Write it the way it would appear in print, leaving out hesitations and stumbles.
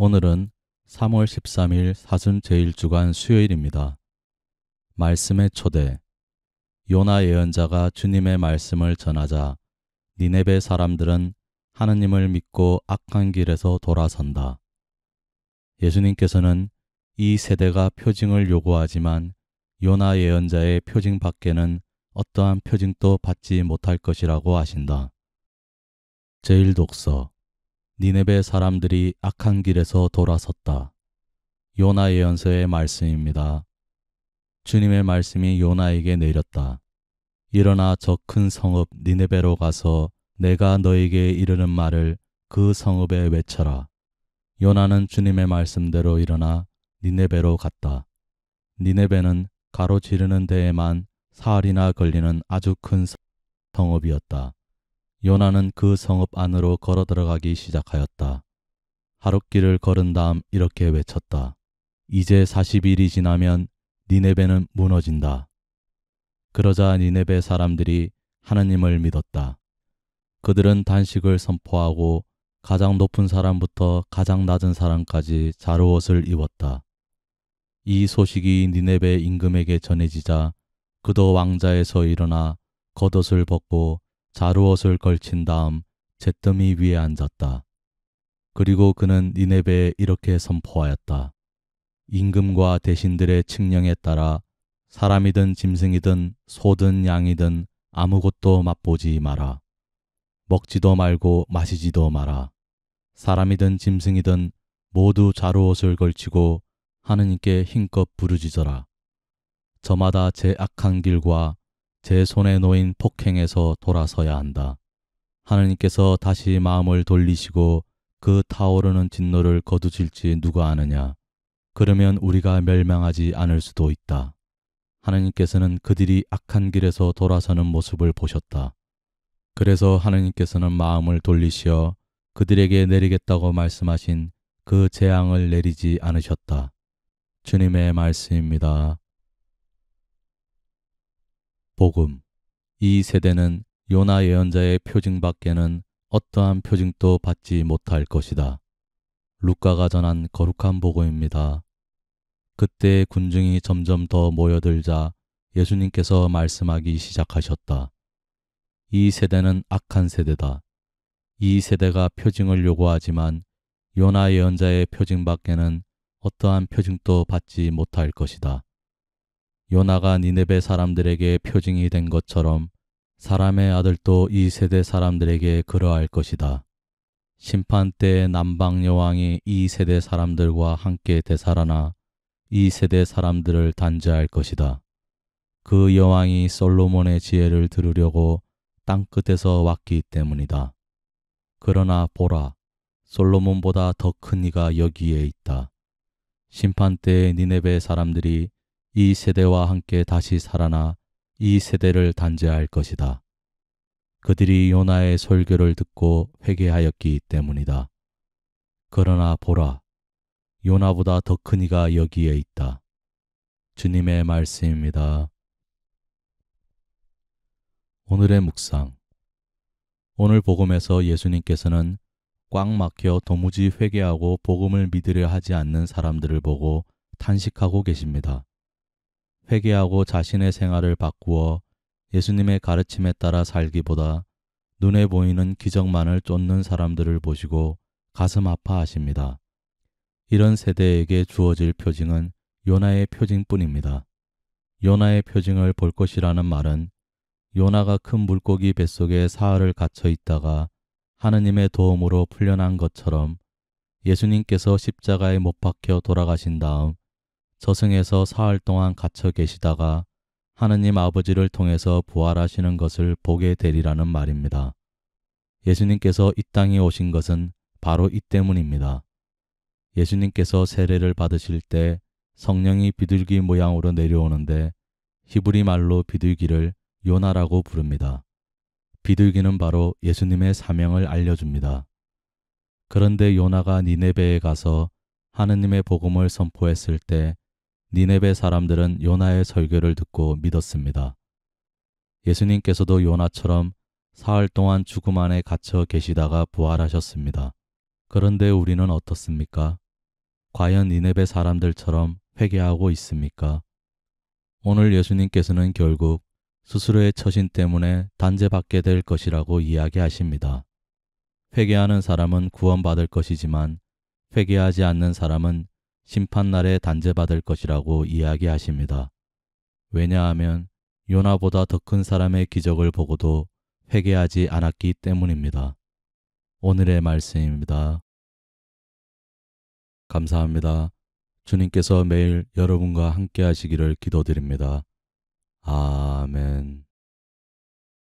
오늘은 3월 13일 사순 제1주간 수요일입니다. 말씀의 초대. 요나 예언자가 주님의 말씀을 전하자 니네베 사람들은 하느님을 믿고 악한 길에서 돌아선다. 예수님께서는 이 세대가 표징을 요구하지만 요나 예언자의 표징 밖에는 어떠한 표징도 받지 못할 것이라고 하신다. 제1독서. 니네베 사람들이 악한 길에서 돌아섰다. 요나 예언서의 말씀입니다. 주님의 말씀이 요나에게 내렸다. 일어나 저 큰 성읍 니네베로 가서 내가 너에게 이르는 말을 그 성읍에 외쳐라. 요나는 주님의 말씀대로 일어나 니네베로 갔다. 니네베는 가로지르는 데에만 사흘이나 걸리는 아주 큰 성읍이었다. 요나는 그 성읍 안으로 걸어 들어가기 시작하였다. 하룻길을 걸은 다음 이렇게 외쳤다. 이제 40일이 지나면 니네베는 무너진다. 그러자 니네베 사람들이 하느님을 믿었다. 그들은 단식을 선포하고 가장 높은 사람부터 가장 낮은 사람까지 자루옷을 입었다. 이 소식이 니네베 임금에게 전해지자 그도 왕자에서 일어나 겉옷을 벗고 자루옷을 걸친 다음 잿더미 위에 앉았다. 그리고 그는 니네베에 이렇게 선포하였다. 임금과 대신들의 칙령에 따라 사람이든 짐승이든 소든 양이든 아무것도 맛보지 마라. 먹지도 말고 마시지도 마라. 사람이든 짐승이든 모두 자루옷을 걸치고 하느님께 힘껏 부르짖어라. 저마다 제 악한 길과 제 손에 놓인 폭행에서 돌아서야 한다. 하느님께서 다시 마음을 돌리시고 그 타오르는 진노를 거두실지 누가 아느냐. 그러면 우리가 멸망하지 않을 수도 있다. 하느님께서는 그들이 악한 길에서 돌아서는 모습을 보셨다. 그래서 하느님께서는 마음을 돌리시어 그들에게 내리겠다고 말씀하신 그 재앙을 내리지 않으셨다. 주님의 말씀입니다. 복음. 이 세대는 요나 예언자의 표징밖에는 어떠한 표징도 받지 못할 것이다. 루카가 전한 거룩한 복음입니다. 그때 군중이 점점 더 모여들자 예수님께서 말씀하기 시작하셨다. 이 세대는 악한 세대다. 이 세대가 표징을 요구하지만 요나 예언자의 표징밖에는 어떠한 표징도 받지 못할 것이다. 요나가 니네베 사람들에게 표징이 된 것처럼 사람의 아들도 이 세대 사람들에게 그러할 것이다. 심판 때의 남방 여왕이 이 세대 사람들과 함께 되살아나 이 세대 사람들을 단죄할 것이다. 그 여왕이 솔로몬의 지혜를 들으려고 땅끝에서 왔기 때문이다. 그러나 보라, 솔로몬보다 더 큰 이가 여기에 있다. 심판 때의 니네베 사람들이 이 세대와 함께 다시 살아나 이 세대를 단죄할 것이다. 그들이 요나의 설교를 듣고 회개하였기 때문이다. 그러나 보라, 요나보다 더 큰 이가 여기에 있다. 주님의 말씀입니다. 오늘의 묵상. 오늘 복음에서 예수님께서는 꽉 막혀 도무지 회개하고 복음을 믿으려 하지 않는 사람들을 보고 탄식하고 계십니다. 회개하고 자신의 생활을 바꾸어 예수님의 가르침에 따라 살기보다 눈에 보이는 기적만을 쫓는 사람들을 보시고 가슴 아파하십니다. 이런 세대에게 주어질 표징은 요나의 표징뿐입니다. 요나의 표징을 볼 것이라는 말은 요나가 큰 물고기 뱃속에 사흘을 갇혀 있다가 하느님의 도움으로 풀려난 것처럼 예수님께서 십자가에 못 박혀 돌아가신 다음 저승에서 사흘 동안 갇혀 계시다가 하느님 아버지를 통해서 부활하시는 것을 보게 되리라는 말입니다. 예수님께서 이 땅에 오신 것은 바로 이 때문입니다. 예수님께서 세례를 받으실 때 성령이 비둘기 모양으로 내려오는데 히브리 말로 비둘기를 요나라고 부릅니다. 비둘기는 바로 예수님의 사명을 알려줍니다. 그런데 요나가 니네베에 가서 하느님의 복음을 선포했을 때 니네베 사람들은 요나의 설교를 듣고 믿었습니다. 예수님께서도 요나처럼 사흘 동안 죽음 안에 갇혀 계시다가 부활하셨습니다. 그런데 우리는 어떻습니까? 과연 니네베 사람들처럼 회개하고 있습니까? 오늘 예수님께서는 결국 스스로의 처신 때문에 단죄받게 될 것이라고 이야기하십니다. 회개하는 사람은 구원받을 것이지만 회개하지 않는 사람은 심판날에 단죄받을 것이라고 이야기하십니다. 왜냐하면 요나보다 더 큰 사람의 기적을 보고도 회개하지 않았기 때문입니다. 오늘의 말씀입니다. 감사합니다. 주님께서 매일 여러분과 함께 하시기를 기도드립니다. 아멘.